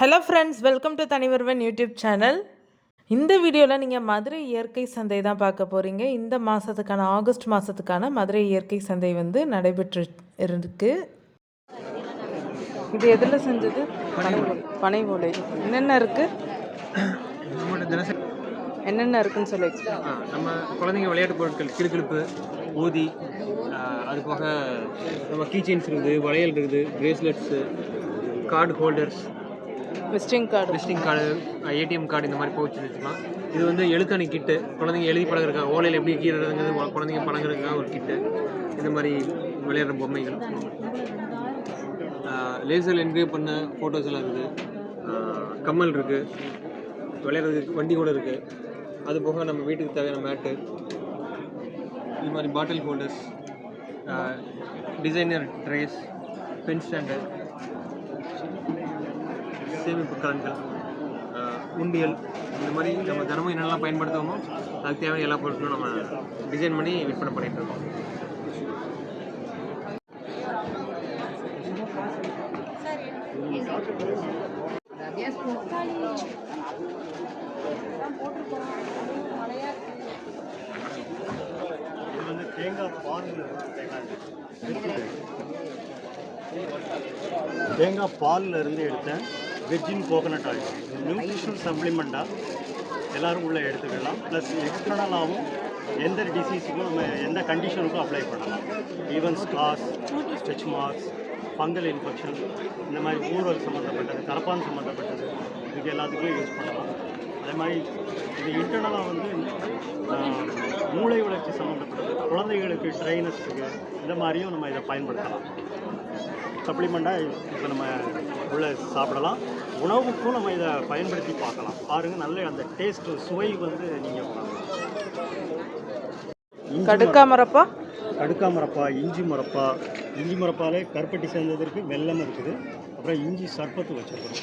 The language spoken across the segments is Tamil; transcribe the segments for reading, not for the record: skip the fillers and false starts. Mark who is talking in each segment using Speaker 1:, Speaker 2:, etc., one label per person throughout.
Speaker 1: Hello friends, welcome to Thanivaruvan YouTube channel. இந்த வீடியோவில் நீங்கள் மதுரை இயற்கை சந்தை தான் பார்க்க போகிறீங்க. இந்த மாதத்துக்கான ஆகஸ்ட் மாதத்துக்கான மதுரை இயற்கை சந்தை வந்து நடைபெற்று இருக்கு. இது எதில் செஞ்சது? பனை ஓலை. என்னென்ன இருக்குது, என்னென்ன இருக்குன்னு சொல்லி
Speaker 2: நம்ம குழந்தைங்க விளையாட்டு பொருட்கள், கிளுகிளுப்பு, ஊதி, அது போக நம்ம கீ செயின்ஸ் இருக்குது, வளையல் இருக்குது, bracelets, card holders,
Speaker 1: visiting
Speaker 2: card, ATM card, இந்த மாதிரி போச்சு வச்சுக்கலாம். இது வந்து எழுத்தணி கிட்டு, குழந்தைங்க எழுதி பழகிறதுக்காக, ஓலையில் எப்படி கீழங்கிறது குழந்தைங்க பழகிறதுக்காக ஒரு கிட்டு. இந்த மாதிரி விளையாடுற பொம்மைகள், லேசரில் என்கிரேவ் பண்ண ஃபோட்டோஸ் எல்லாம் இருக்குது. கம்மல் இருக்குது, விளையாடுறதுக்கு வண்டி கூட இருக்குது. அது போக நம்ம வீட்டுக்கு தேவையான மேட்டு, இது மாதிரி bottle holders, designer trays, pen stand, சேமிப்பு கலன்கள், உண்டியல், இந்த மாதிரி நம்ம தினமும் என்னெல்லாம் பயன்படுத்துவோமோ அதுக்கு தேவையான எல்லா பொருட்களும் நம்ம டிசைன் பண்ணி விற்பனை பண்ணிட்டு இருக்கோம்.
Speaker 3: இது வந்து தேங்காய் பாலில் இருந்து எடுத்த வெஜ்ஜின் கோகனட் ஆயில். நியூட்ரிஷனல் சப்ளிமெண்ட்டாக எல்லோரும் உள்ளே எடுத்துக்கலாம். ப்ளஸ் எக்ஸ்டர்னலாகவும் எந்த டிசீஸுக்கும் நம்ம எந்த கண்டிஷனுக்கும் அப்ளை பண்ணலாம். Even scars, stretch marks, fungal infection, இந்த மாதிரி ஊரல் சம்மந்தப்பட்டது, கரப்பான் சம்மந்தப்பட்டது, இதுக்கு எல்லாத்துக்கும் யூஸ் பண்ணலாம். அதே மாதிரி இது இன்டர்னலாக வந்து மூளை வளர்ச்சி சம்மந்தப்பட்டது, குழந்தைகளுக்கு ட்ரைனஸுக்கு, இந்த மாதிரியும் நம்ம இதை பயன்படுத்தலாம். சப்ளிமெண்ட்டாக இப்போ நம்ம உள்ளே சாப்பிடலாம். உணவுக்கும் நம்ம இதை பயன்படுத்தி பார்க்கலாம். பாருங்கள், நல்ல அந்த டேஸ்ட்டு, சுவை வந்து நீங்கள்
Speaker 1: கடுக்காமரப்பா,
Speaker 3: இஞ்சி மரப்பாலே கருப்பட்டி சேர்ந்ததற்கு வெல்லம் இருக்குது. அப்புறம் இஞ்சி சர்பத்து வச்சுருக்கோம்.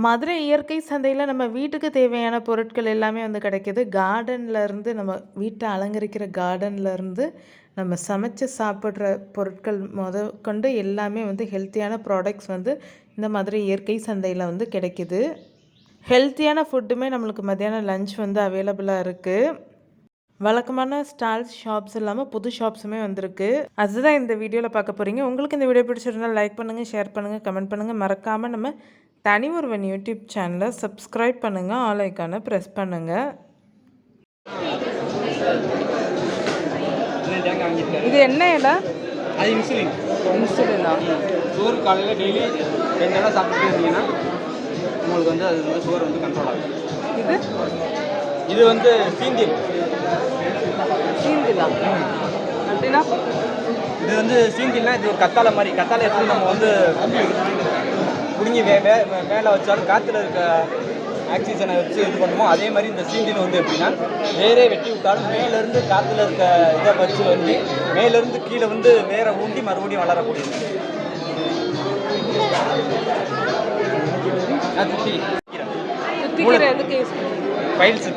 Speaker 1: மதுரை இயற்கை சந்தையில் நம்ம வீட்டுக்கு தேவையான பொருட்கள் எல்லாமே வந்து கிடைக்கிது. கார்டன்லேருந்து, நம்ம வீட்டை அலங்கரிக்கிற கார்டன்லேருந்து, நம்ம சமைச்சு சாப்பிட்ற பொருட்கள் கொண்டு எல்லாமே வந்து ஹெல்த்தியான ப்ராடக்ட்ஸ் வந்து இந்த மதுரை இயற்கை சந்தையில் வந்து கிடைக்கிது. ஹெல்த்தியான ஃபுட்டுமே நம்மளுக்கு மத்தியானம் லஞ்ச் வந்து அவைலபிளாக இருக்குது. வழக்கமான ஸ்டால்ஸ், ஷாப்ஸ் இல்லாமல் புது ஷாப்ஸுமே வந்திருக்கு. அதுதான் இந்த வீடியோவில் பார்க்க போகிறீங்க. உங்களுக்கு இந்த வீடியோ பிடிச்சிருந்தால் லைக் பண்ணுங்கள், ஷேர் பண்ணுங்கள், கமெண்ட் பண்ணுங்கள். மறக்காமல் நம்ம தனிவருவன் யூடியூப் சேனலை சப்ஸ்கிரைப் பண்ணுங்கள், ஆல் ஐக்கானை ப்ரெஸ் பண்ணுங்கள். இது என்ன இலை?
Speaker 2: அது
Speaker 1: இன்சுலினா?
Speaker 2: சோறு காலையில் டெய்லி 2 இலை சாப்பிட்டு இருந்தீங்கன்னா உங்களுக்கு வந்து அது வந்து சுகர் வந்து கண்ட்ரோல் ஆகும். இது வந்து சீந்திலா அப்படின்னா, இது வந்து சீந்தில்னா இது ஒரு கத்தாழை மாதிரி. கத்தாழை எப்படி நம்ம வந்து பிடுங்கி மேலே வச்சாலும் காற்றுல இருக்க ஆக்சிஜனை வச்சு இது பண்ணுமோ, அதே மாதிரி இந்த சீந்தில் வந்து எப்படின்னா, வேரே வெட்டி விட்டாலும் மேலேருந்து காற்றுல இருக்க இதை வச்சு வந்து மேலேருந்து கீழே வந்து வேரை ஊண்டி மறுபடியும் வளரக்கூடியது. பைல்ஸு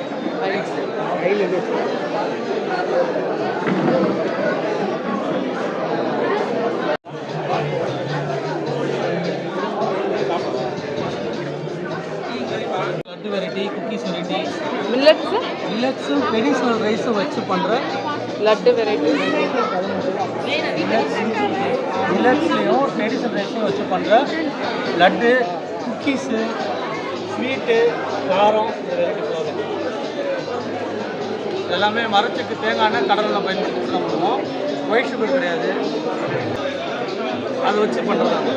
Speaker 2: லட்டு வெரைட்டி, குக்கீஸ் வெரைட்டி, மில்லட்ஸும் ட்ரெடிஷ்னல் ரைஸும் வச்சு பண்ணுற
Speaker 1: லட்டு வெரைட்டி.
Speaker 2: மில்லட்ஸ்லேயும் ட்ரெடிஷ்னல் ரைஸையும் வச்சு பண்ணுற லட்டு, குக்கீஸு, ஸ்வீட்டு, காரம், வெரைட்டி எல்லாமே மரத்துக்கு தேங்காய் எண்ணெய் கடலில் பயன்படுத்தி ஒயிட் சுகர் கிடையாது, அதை வச்சு பண்ணுறதாங்க.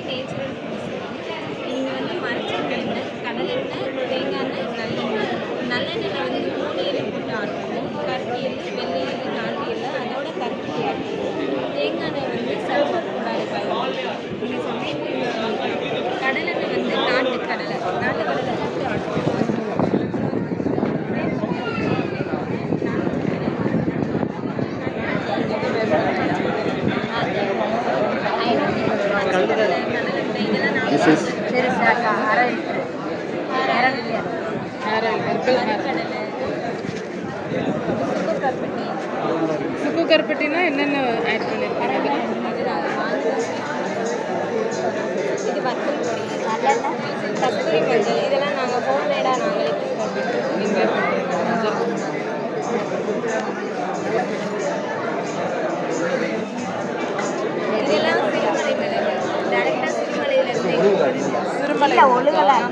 Speaker 4: நேச்சுரல் இங்கே வந்து மரச்செண்ணெய், கடலெண்ணெய், தேங்காய் எண்ணெய், நல்லெண்ணெய். நல்லெண்ணெயில் வந்து மூலிகை போட்டு ஆட்டுவோம். கருப்பு எள்ளு, வெள்ளை எள்ளு, நாட்டு எள்ளு, அதோட கருப்பு ஆட்டுவோம். தேங்காய் எண்ணெய் வந்து சல்ஃபர் கூடாது பயன்படுத்தும். நீங்கள் சமையல் கடலெண்ணெய் வந்து நாட்டு கடலை போட்டு ஆட்டுவோம்.
Speaker 1: சுக்கு கருப்பட்டினா என்னென்ன ஆட் பண்ணியிருக்கீங்க?
Speaker 4: இது வத்தல் பொடி, கஸ்தூரி மஞ்சள், இதெல்லாம் நாங்கள் ஹோம்மேடாக நாங்களே ப்ரிப்பேர் பண்ணுறோம். இதெல்லாம் சிறுமலை மிளகு, டேரெக்டாக சிறுமலையிலேருந்து
Speaker 1: சிறுமலை
Speaker 4: ஒழுகலாம்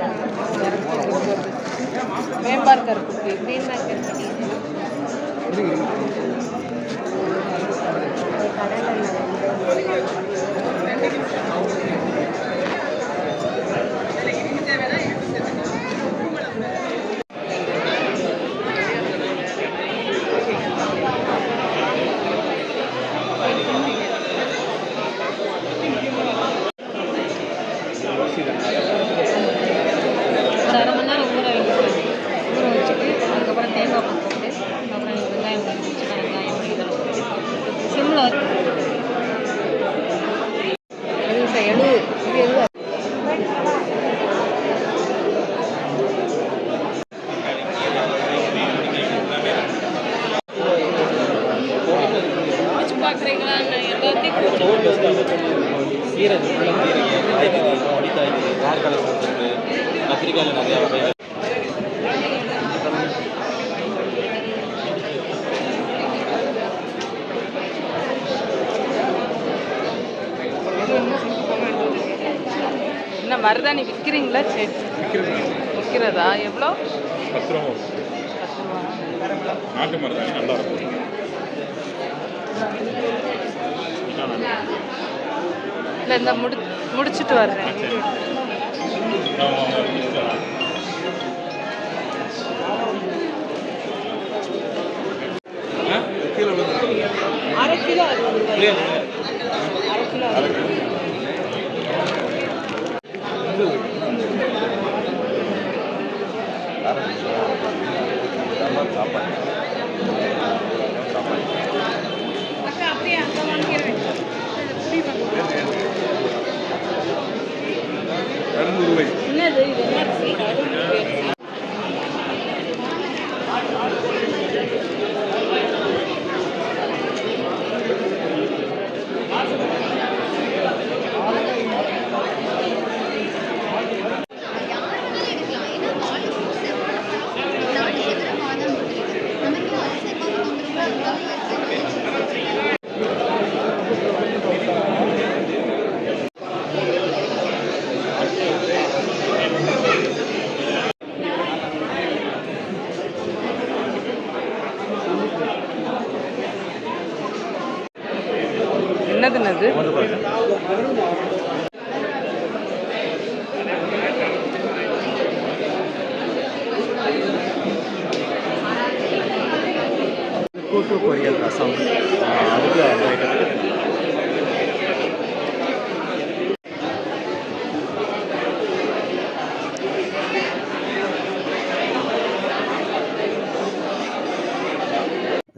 Speaker 1: மேம்பார் கருப்பட்டி.
Speaker 4: மேம்பார் கருப்பட்டி. ஒரு அரை மணி நேரம் ஊற வச்சுட்டு அதுக்கப்புறம் தேங்காய் பூ போட்டு அப்புறம் வெங்காயம் வச்சுட்டு வெங்காயம் இதெல்லாம் போட்டு சிம்மில் பார்க்குறீங்களா?
Speaker 2: கீரை காய்கறி, பொடி காய்கறி, கார்கால சாப்பிட்டு கத்திரிக்காயில் நிறையா வகைகள்.
Speaker 1: என்ன மருதாணி விற்கிறீங்களா? சரி, விற்கிறதா? எவ்வளோ?
Speaker 5: 10 ரூபா.
Speaker 1: 10 ரூபா.
Speaker 5: நாட்டு மருதாணி நல்லா இருக்கும்.
Speaker 1: இல்லை, இந்த முடிச்சுட்டு வர்றேன். அரை கிலோ அப்படியே அங்கே வாங்கிடுறேன். என்னது இது? என்ன அரிசி? என்னதுன்னது?
Speaker 3: கூட்டு பொரியல் ரசம் அதுக்கு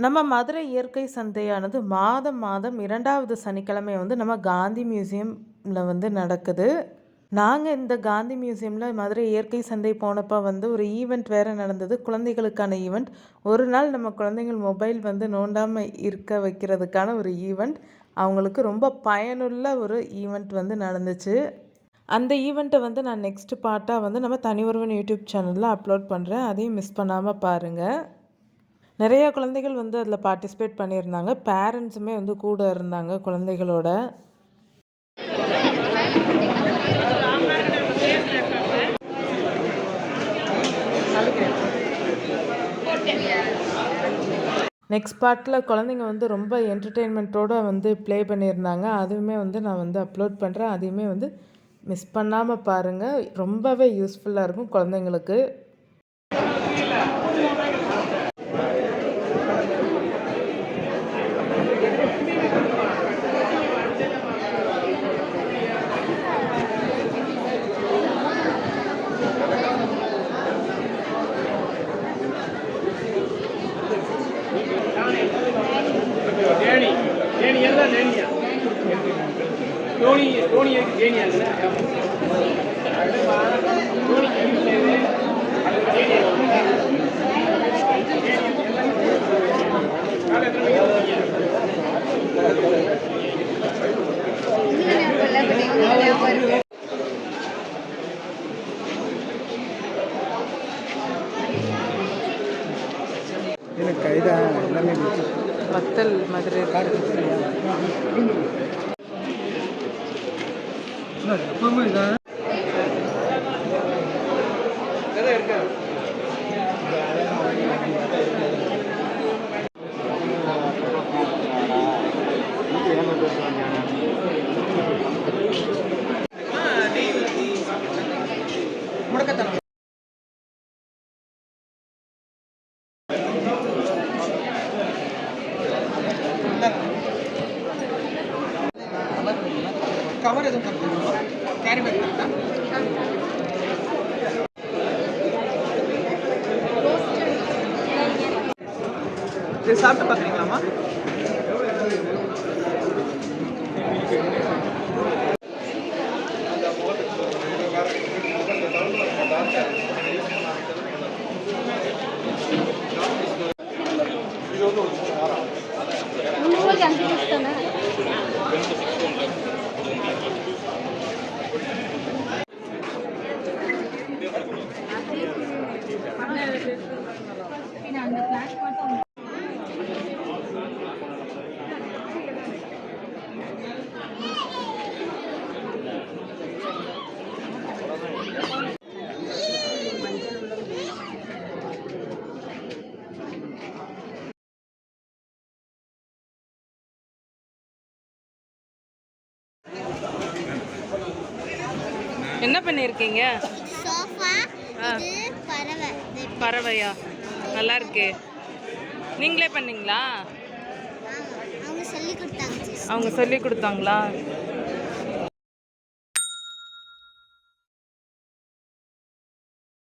Speaker 1: நம்ம மதுரை இயற்கை சந்தையானது மாதம் மாதம் 2வது சனிக்கிழமை வந்து நம்ம காந்தி மியூசியமில் வந்து நடக்குது. நாங்கள் இந்த காந்தி மியூசியமில் மதுரை இயற்கை சந்தை போனப்போ வந்து ஒரு ஈவெண்ட் வேறு நடந்தது, குழந்தைகளுக்கான ஈவெண்ட். ஒரு நாள் நம்ம குழந்தைங்கள் மொபைல் வந்து நோண்டாமல் இருக்க வைக்கிறதுக்கான ஒரு ஈவெண்ட், அவங்களுக்கு ரொம்ப பயனுள்ள ஒரு ஈவெண்ட் வந்து நடந்துச்சு. அந்த ஈவெண்ட்டை வந்து நான் நெக்ஸ்ட் பார்ட்டாக வந்து நம்ம தனி ஒருவன் யூடியூப் சேனலில் அப்லோட் பண்ணுறேன், அதையும் மிஸ் பண்ணாமல் பாருங்கள். நிறைய குழந்தைகள் வந்து அதில் பார்ட்டிசிபேட் பண்ணியிருந்தாங்க, பேரண்ட்ஸுமே வந்து கூட இருந்தாங்க குழந்தைகளோட. நெக்ஸ்ட் பார்ட்டில் குழந்தைங்க வந்து ரொம்ப என்டர்டெயின்மெண்ட்டோடு வந்து ப்ளே பண்ணியிருந்தாங்க, அதுவுமே வந்து நான் வந்து அப்லோட் பண்ணுறேன், அதையுமே வந்து மிஸ் பண்ணாமல் பாருங்கள். ரொம்பவே யூஸ்ஃபுல்லாக இருக்கும் குழந்தைங்களுக்கு. வத்தல் மதுரை
Speaker 2: கவர் எதுவும் தரணுமா? கேரி பேக் தரட்டா? இது சாப்பிட்டு பார்க்குறீங்களாம்மா? என்ன பண்ணியிருக்கீங்க?
Speaker 6: சோஃபா, இது பறவை.
Speaker 1: பறவையா? நல்லா இருக்கு. நீங்களே பண்ணீங்களா?
Speaker 6: அவங்க சொல்லி கொடுத்தாங்க.
Speaker 1: அவங்க சொல்லி கொடுத்தாங்களா?